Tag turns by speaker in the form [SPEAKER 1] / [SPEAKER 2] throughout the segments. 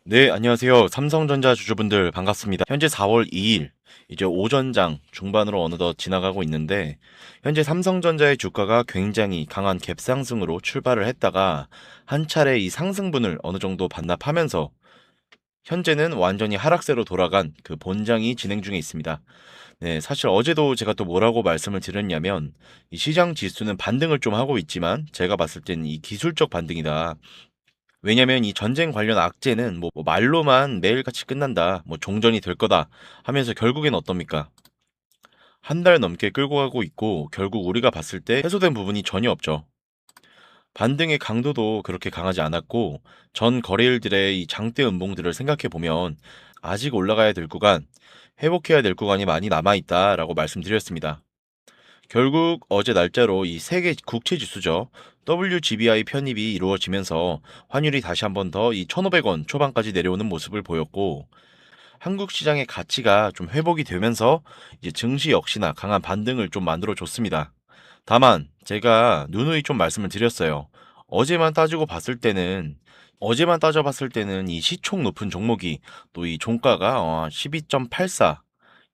[SPEAKER 1] 네, 안녕하세요. 삼성전자 주주분들 반갑습니다. 현재 4월 2일, 이제 오전장 중반으로 어느덧 지나가고 있는데, 현재 삼성전자의 주가가 굉장히 강한 갭상승으로 출발을 했다가, 한 차례 이 상승분을 어느 정도 반납하면서, 현재는 완전히 하락세로 돌아간 그 본장이 진행 중에 있습니다. 네, 사실 어제도 제가 또 뭐라고 말씀을 드렸냐면, 이 시장 지수는 반등을 좀 하고 있지만, 제가 봤을 때는 이 기술적 반등이다. 왜냐면 이 전쟁 관련 악재는 뭐 말로만 매일같이 끝난다, 뭐 종전이 될 거다 하면서 결국엔 어떻습니까? 한 달 넘게 끌고 가고 있고 결국 우리가 봤을 때 해소된 부분이 전혀 없죠. 반등의 강도도 그렇게 강하지 않았고 전 거래일들의 이 장대 음봉들을 생각해 보면 아직 올라가야 될 구간, 회복해야 될 구간이 많이 남아 있다라고 말씀드렸습니다. 결국 어제 날짜로 이 세계 국채 지수죠. WGBI 편입이 이루어지면서 환율이 다시 한번 더 이 1,500원 초반까지 내려오는 모습을 보였고 한국 시장의 가치가 좀 회복이 되면서 이제 증시 역시나 강한 반등을 좀 만들어 줬습니다. 다만 제가 누누이 좀 말씀을 드렸어요. 어제만 따지고 봤을 때는 어제만 따져봤을 때는 이 시총 높은 종목이 또 이 종가가 12.84,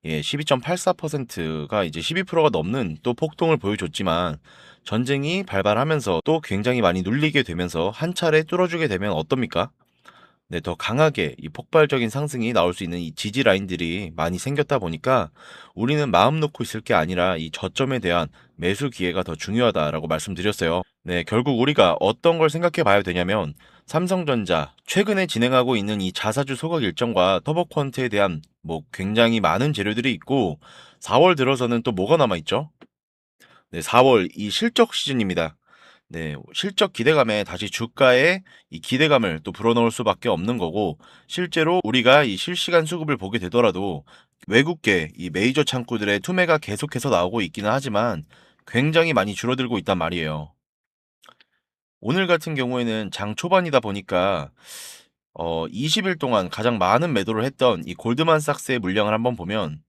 [SPEAKER 1] 12.84%가 이제 12%가 넘는 또 폭동을 보여줬지만 전쟁이 발발하면서 또 굉장히 많이 눌리게 되면서 한 차례 뚫어주게 되면 어떻습니까? 네, 더 강하게 이 폭발적인 상승이 나올 수 있는 이 지지 라인들이 많이 생겼다 보니까 우리는 마음 놓고 있을 게 아니라 이 저점에 대한 매수 기회가 더 중요하다라고 말씀드렸어요. 네, 결국 우리가 어떤 걸 생각해 봐야 되냐면 삼성전자 최근에 진행하고 있는 이 자사주 소각 일정과 터보컨트에 대한 뭐 굉장히 많은 재료들이 있고 4월 들어서는 또 뭐가 남아 있죠? 네, 4월 이 실적 시즌입니다. 네, 실적 기대감에 다시 주가에 이 기대감을 또 불어넣을 수밖에 없는 거고, 실제로 우리가 이 실시간 수급을 보게 되더라도 외국계 이 메이저 창구들의 투매가 계속해서 나오고 있기는 하지만 굉장히 많이 줄어들고 있단 말이에요. 오늘 같은 경우에는 장 초반이다 보니까 20일 동안 가장 많은 매도를 했던 이 골드만삭스의 물량을 한번 보면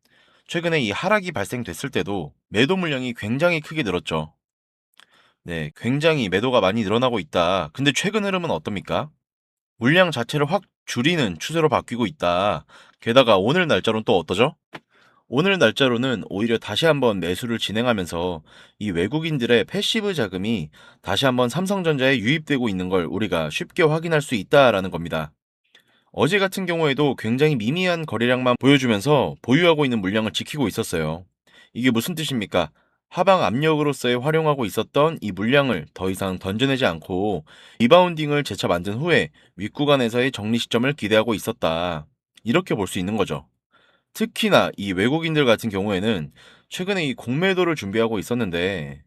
[SPEAKER 1] 최근에 이 하락이 발생됐을 때도 매도 물량이 굉장히 크게 늘었죠. 네, 굉장히 매도가 많이 늘어나고 있다. 근데 최근 흐름은 어떻습니까? 물량 자체를 확 줄이는 추세로 바뀌고 있다. 게다가 오늘 날짜로는 또 어떠죠? 오늘 날짜로는 오히려 다시 한번 매수를 진행하면서 이 외국인들의 패시브 자금이 다시 한번 삼성전자에 유입되고 있는 걸 우리가 쉽게 확인할 수 있다라는 겁니다. 어제 같은 경우에도 굉장히 미미한 거래량만 보여주면서 보유하고 있는 물량을 지키고 있었어요. 이게 무슨 뜻입니까? 하방 압력으로서의 활용하고 있었던 이 물량을 더 이상 던져내지 않고 리바운딩을 재차 만든 후에 윗구간에서의 정리 시점을 기대하고 있었다. 이렇게 볼 수 있는 거죠. 특히나 이 외국인들 같은 경우에는 최근에 이 공매도를 준비하고 있었는데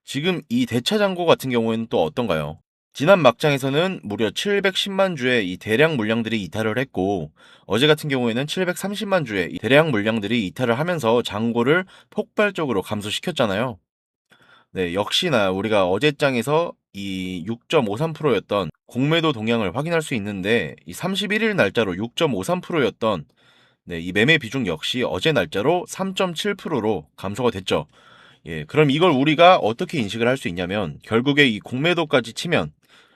[SPEAKER 1] 지금 이 대차 잔고 같은 경우에는 또 어떤가요? 지난 막장에서는 무려 710만 주의 이 대량 물량들이 이탈을 했고 어제 같은 경우에는 730만 주의 이 대량 물량들이 이탈을 하면서 잔고를 폭발적으로 감소시켰잖아요. 네, 역시나 우리가 어제 장에서 이 6.53%였던 공매도 동향을 확인할 수 있는데 이 31일 날짜로 6.53%였던 네, 이 매매 비중 역시 어제 날짜로 3.7%로 감소가 됐죠. 예, 그럼 이걸 우리가 어떻게 인식을 할 수 있냐면 결국에 이 공매도까지 치면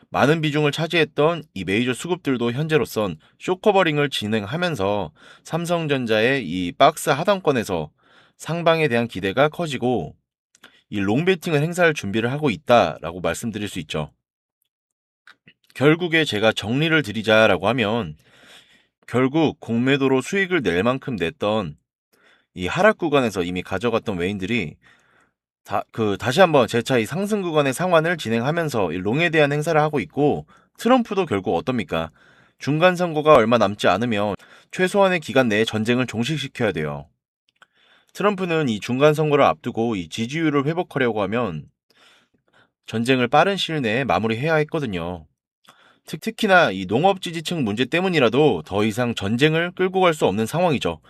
[SPEAKER 1] 많은 비중을 차지했던 이 메이저 수급들도 현재로선 쇼커버링을 진행하면서 삼성전자의 이 박스 하단권에서 상방에 대한 기대가 커지고 이 롱베팅을 행사할 준비를 하고 있다라고 말씀드릴 수 있죠. 결국에 제가 정리를 드리자라고 하면 결국 공매도로 수익을 낼 만큼 냈던 이 하락 구간에서 이미 가져갔던 외인들이 다시 한번 재차 이 상승 구간의 상환을 진행하면서 이 롱에 대한 행사를 하고 있고 트럼프도 결국 어떻습니까? 중간 선거가 얼마 남지 않으면 최소한의 기간 내에 전쟁을 종식시켜야 돼요. 트럼프는 이 중간 선거를 앞두고 이 지지율을 회복하려고 하면 전쟁을 빠른 시일 내에 마무리해야 했거든요. 특히나 이 농업 지지층 문제 때문이라도 더 이상 전쟁을 끌고 갈 수 없는 상황이죠.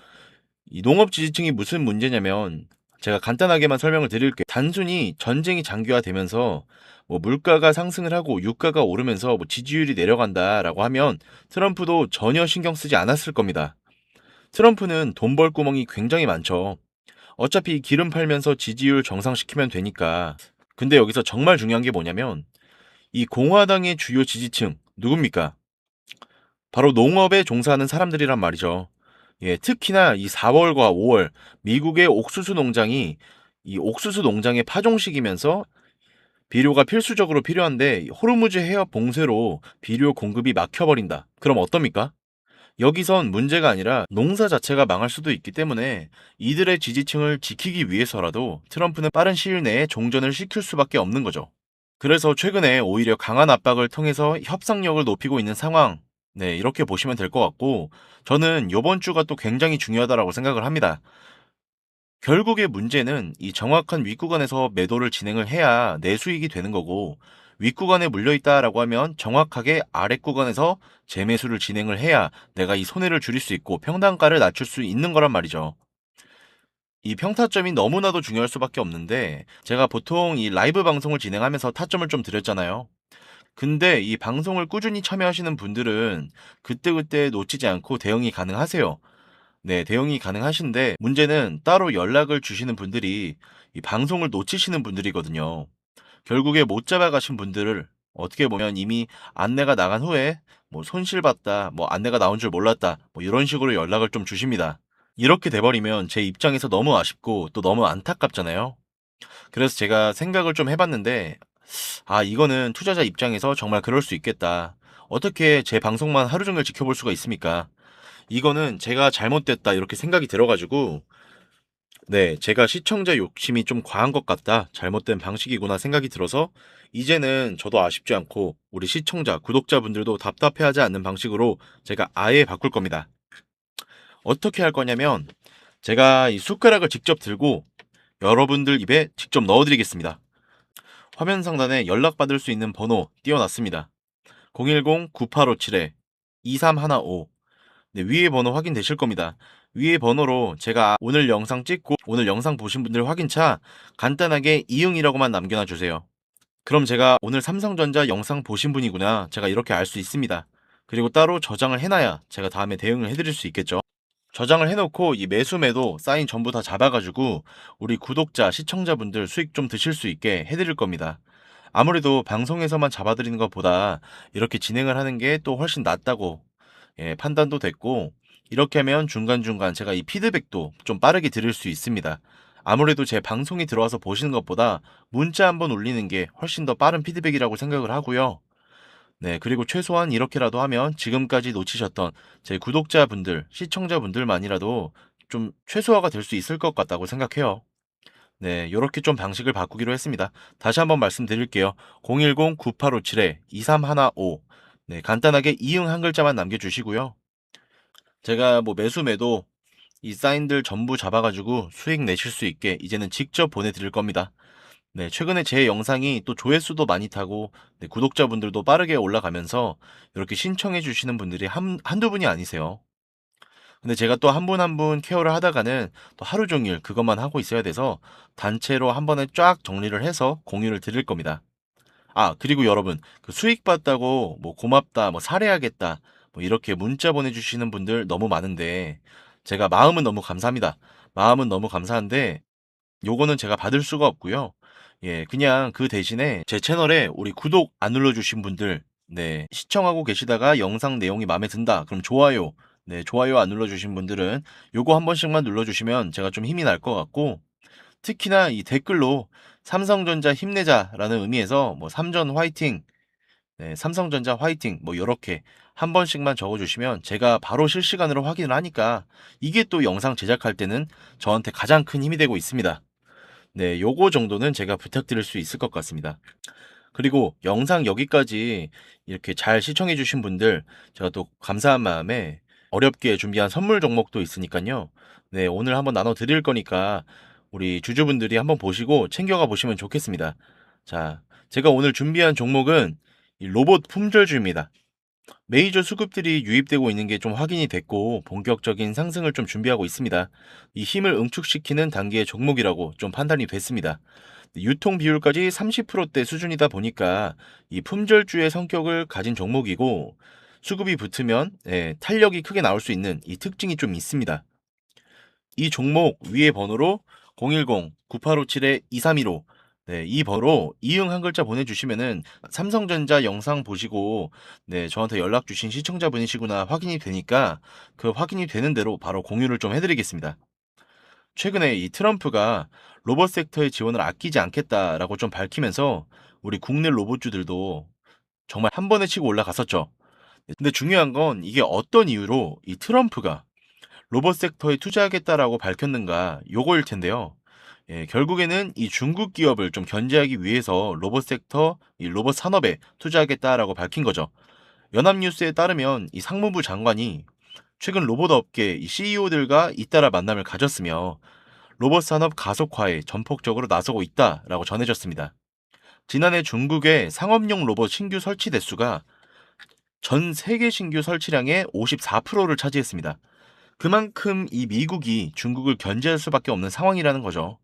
[SPEAKER 1] 이 농업 지지층이 무슨 문제냐면 제가 간단하게만 설명을 드릴게요. 단순히 전쟁이 장기화되면서 뭐 물가가 상승을 하고 유가가 오르면서 뭐 지지율이 내려간다라고 하면 트럼프도 전혀 신경 쓰지 않았을 겁니다. 트럼프는 돈 벌 구멍이 굉장히 많죠. 어차피 기름 팔면서 지지율 정상시키면 되니까. 근데 여기서 정말 중요한 게 뭐냐면 이 공화당의 주요 지지층 누굽니까? 바로 농업에 종사하는 사람들이란 말이죠. 예, 특히나 이 4월과 5월 미국의 옥수수 농장이 이 옥수수 농장의 파종식이면서 비료가 필수적으로 필요한데 호르무즈 해협 봉쇄로 비료 공급이 막혀버린다. 그럼 어떻습니까? 여기선 문제가 아니라 농사 자체가 망할 수도 있기 때문에 이들의 지지층을 지키기 위해서라도 트럼프는 빠른 시일 내에 종전을 시킬 수밖에 없는 거죠. 그래서 최근에 오히려 강한 압박을 통해서 협상력을 높이고 있는 상황. 네, 이렇게 보시면 될 것 같고, 저는 요번 주가 또 굉장히 중요하다라고 생각을 합니다. 결국의 문제는 이 정확한 윗구간에서 매도를 진행을 해야 내 수익이 되는 거고, 윗구간에 물려있다라고 하면 정확하게 아랫구간에서 재매수를 진행을 해야 내가 이 손해를 줄일 수 있고 평단가를 낮출 수 있는 거란 말이죠. 이 평타점이 너무나도 중요할 수밖에 없는데, 제가 보통 이 라이브 방송을 진행하면서 타점을 좀 드렸잖아요. 근데 이 방송을 꾸준히 참여하시는 분들은 그때그때 놓치지 않고 대응이 가능하세요. 네, 대응이 가능하신데 문제는 따로 연락을 주시는 분들이 이 방송을 놓치시는 분들이거든요. 결국에 못 잡아가신 분들을 어떻게 보면 이미 안내가 나간 후에 뭐 손실봤다, 뭐 안내가 나온 줄 몰랐다, 뭐 이런 식으로 연락을 좀 주십니다. 이렇게 돼버리면 제 입장에서 너무 아쉽고 또 너무 안타깝잖아요. 그래서 제가 생각을 좀 해봤는데, 아, 이거는 투자자 입장에서 정말 그럴 수 있겠다. 어떻게 제 방송만 하루 종일 지켜볼 수가 있습니까? 이거는 제가 잘못됐다 이렇게 생각이 들어가지고, 네, 제가 시청자 욕심이 좀 과한 것 같다. 잘못된 방식이구나 생각이 들어서 이제는 저도 아쉽지 않고 우리 시청자, 구독자분들도 답답해하지 않는 방식으로 제가 아예 바꿀 겁니다. 어떻게 할 거냐면 제가 이 숟가락을 직접 들고 여러분들 입에 직접 넣어드리겠습니다. 화면 상단에 연락받을 수 있는 번호 띄워놨습니다. 010-9857-2315. 네, 위에 번호 확인되실 겁니다. 위에 번호로 제가 오늘 영상 찍고 오늘 영상 보신 분들 확인차 간단하게 이응이라고만 남겨놔 주세요. 그럼 제가 오늘 삼성전자 영상 보신 분이구나 제가 이렇게 알 수 있습니다. 그리고 따로 저장을 해놔야 제가 다음에 대응을 해드릴 수 있겠죠. 저장을 해놓고 이 매수매도 사인 전부 다 잡아가지고 우리 구독자, 시청자분들 수익 좀 드실 수 있게 해드릴 겁니다. 아무래도 방송에서만 잡아드리는 것보다 이렇게 진행을 하는 게 또 훨씬 낫다고 판단도 됐고, 이렇게 하면 중간중간 제가 이 피드백도 좀 빠르게 드릴 수 있습니다. 아무래도 제 방송이 들어와서 보시는 것보다 문자 한번 올리는 게 훨씬 더 빠른 피드백이라고 생각을 하고요. 네, 그리고 최소한 이렇게라도 하면 지금까지 놓치셨던 제 구독자분들, 시청자분들만이라도 좀 최소화가 될 수 있을 것 같다고 생각해요. 네, 요렇게 좀 방식을 바꾸기로 했습니다. 다시 한번 말씀드릴게요. 010-9857-2315. 네, 간단하게 이응 한 글자만 남겨주시고요. 제가 뭐 매수 매도 이 사인들 전부 잡아가지고 수익 내실 수 있게 이제는 직접 보내드릴 겁니다. 네, 최근에 제 영상이 또 조회수도 많이 타고 네, 구독자분들도 빠르게 올라가면서 이렇게 신청해 주시는 분들이 한두 분이 아니세요. 근데 제가 또 한 분 한 분 케어를 하다가는 또 하루 종일 그것만 하고 있어야 돼서 단체로 한 번에 쫙 정리를 해서 공유를 드릴 겁니다. 아, 그리고 여러분, 그 수익 봤다고 뭐 고맙다, 뭐 사례하겠다, 뭐 이렇게 문자 보내주시는 분들 너무 많은데 제가 마음은 너무 감사합니다. 마음은 너무 감사한데 요거는 제가 받을 수가 없고요. 예, 그냥 그 대신에 제 채널에 우리 구독 안 눌러주신 분들, 네, 시청하고 계시다가 영상 내용이 마음에 든다. 그럼 좋아요. 네, 좋아요 안 눌러주신 분들은 요거 한 번씩만 눌러주시면 제가 좀 힘이 날 것 같고, 특히나 이 댓글로 삼성전자 힘내자라는 의미에서 뭐 삼전 화이팅, 네, 삼성전자 화이팅, 뭐 요렇게 한 번씩만 적어주시면 제가 바로 실시간으로 확인을 하니까 이게 또 영상 제작할 때는 저한테 가장 큰 힘이 되고 있습니다. 네, 요거 정도는 제가 부탁드릴 수 있을 것 같습니다. 그리고 영상 여기까지 이렇게 잘 시청해주신 분들, 제가 또 감사한 마음에 어렵게 준비한 선물 종목도 있으니까요. 네, 오늘 한번 나눠 드릴 거니까 우리 주주분들이 한번 보시고 챙겨가 보시면 좋겠습니다. 자, 제가 오늘 준비한 종목은 이 로봇 품절주입니다. 메이저 수급들이 유입되고 있는 게 좀 확인이 됐고 본격적인 상승을 좀 준비하고 있습니다. 이 힘을 응축시키는 단계의 종목이라고 좀 판단이 됐습니다. 유통 비율까지 30%대 수준이다 보니까 이 품절주의 성격을 가진 종목이고 수급이 붙으면 탄력이 크게 나올 수 있는 이 특징이 좀 있습니다. 이 종목 위의 번호로 010-9857-2315 네, 이 번호로 이응 한 글자 보내주시면은 삼성전자 영상 보시고 네, 저한테 연락 주신 시청자분이시구나 확인이 되니까 그 확인이 되는 대로 바로 공유를 좀 해드리겠습니다. 최근에 이 트럼프가 로봇 섹터의 지원을 아끼지 않겠다라고 좀 밝히면서 우리 국내 로봇주들도 정말 한 번에 치고 올라갔었죠. 네, 근데 중요한 건 이게 어떤 이유로 이 트럼프가 로봇 섹터에 투자하겠다라고 밝혔는가 요거일 텐데요. 예, 결국에는 이 중국 기업을 좀 견제하기 위해서 로봇 섹터, 이 로봇 산업에 투자하겠다라고 밝힌 거죠. 연합뉴스에 따르면 이 상무부 장관이 최근 로봇 업계 이 CEO들과 잇따라 만남을 가졌으며 로봇 산업 가속화에 전폭적으로 나서고 있다라고 전해졌습니다. 지난해 중국의 상업용 로봇 신규 설치 대수가 전 세계 신규 설치량의 54%를 차지했습니다. 그만큼 이 미국이 중국을 견제할 수밖에 없는 상황이라는 거죠.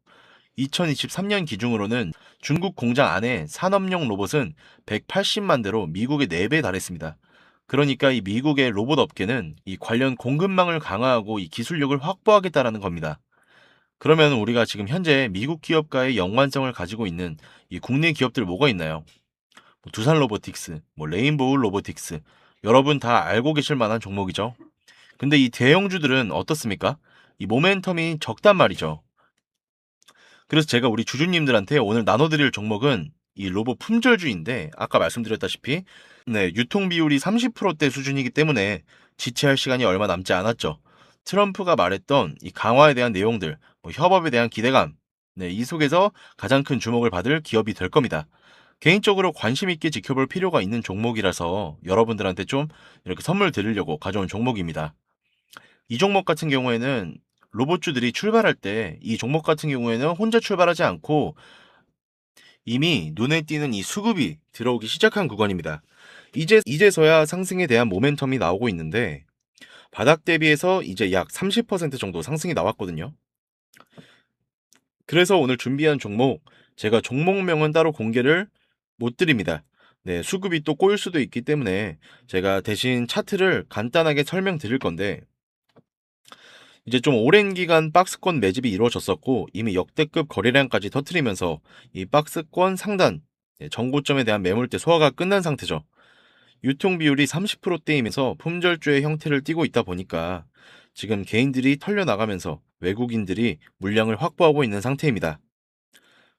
[SPEAKER 1] 2023년 기준으로는 중국 공장 안에 산업용 로봇은 180만 대로 미국의 4배 달했습니다. 그러니까 이 미국의 로봇 업계는 이 관련 공급망을 강화하고 이 기술력을 확보하겠다라는 겁니다. 그러면 우리가 지금 현재 미국 기업과의 연관성을 가지고 있는 이 국내 기업들 뭐가 있나요? 뭐 두산 로보틱스, 뭐 레인보우 로보틱스, 여러분 다 알고 계실 만한 종목이죠. 근데 이 대형주들은 어떻습니까? 이 모멘텀이 적단 말이죠. 그래서 제가 우리 주주님들한테 오늘 나눠드릴 종목은 이 로봇 품절주인데 아까 말씀드렸다시피 네, 유통 비율이 30%대 수준이기 때문에 지체할 시간이 얼마 남지 않았죠. 트럼프가 말했던 이 강화에 대한 내용들, 뭐 협업에 대한 기대감, 네, 이 속에서 가장 큰 주목을 받을 기업이 될 겁니다. 개인적으로 관심 있게 지켜볼 필요가 있는 종목이라서 여러분들한테 좀 이렇게 선물 드리려고 가져온 종목입니다. 이 종목 같은 경우에는 로봇주들이 출발할 때 이 종목 같은 경우에는 혼자 출발하지 않고 이미 눈에 띄는 이 수급이 들어오기 시작한 구간입니다. 이제서야 상승에 대한 모멘텀이 나오고 있는데 바닥 대비해서 이제 약 30% 정도 상승이 나왔거든요. 그래서 오늘 준비한 종목 제가 종목명은 따로 공개를 못 드립니다. 네, 수급이 또 꼬일 수도 있기 때문에 제가 대신 차트를 간단하게 설명드릴 건데 이제 좀 오랜 기간 박스권 매집이 이루어졌었고 이미 역대급 거래량까지 터트리면서 이 박스권 상단 정고점에 대한 매물대 소화가 끝난 상태죠. 유통 비율이 30%대이면서 품절주의 형태를 띠고 있다 보니까 지금 개인들이 털려나가면서 외국인들이 물량을 확보하고 있는 상태입니다.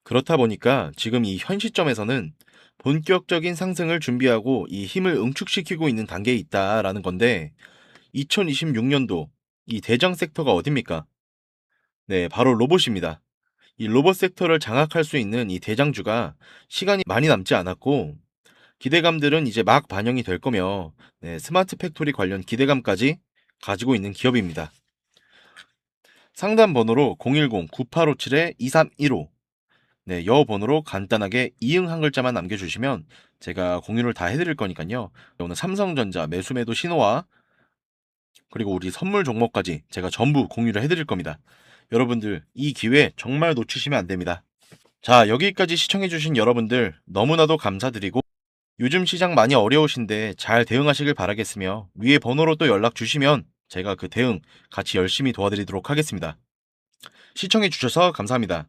[SPEAKER 1] 그렇다 보니까 지금 이 현 시점에서는 본격적인 상승을 준비하고 이 힘을 응축시키고 있는 단계에 있다라는 건데 2026년도 이 대장 섹터가 어딥니까? 네, 바로 로봇입니다. 이 로봇 섹터를 장악할 수 있는 이 대장주가 시간이 많이 남지 않았고 기대감들은 이제 막 반영이 될 거며 네, 스마트 팩토리 관련 기대감까지 가지고 있는 기업입니다. 상담 번호로 010-9857-2315 네, 여 번호로 간단하게 이응 한 글자만 남겨주시면 제가 공유를 다 해드릴 거니까요. 오늘 삼성전자 매수매도 신호와 그리고 우리 선물 종목까지 제가 전부 공유를 해드릴 겁니다. 여러분들 이 기회 정말 놓치시면 안 됩니다. 자, 여기까지 시청해주신 여러분들 너무나도 감사드리고 요즘 시장 많이 어려우신데 잘 대응하시길 바라겠으며 위에 번호로 또 연락 주시면 제가 그 대응 같이 열심히 도와드리도록 하겠습니다. 시청해주셔서 감사합니다.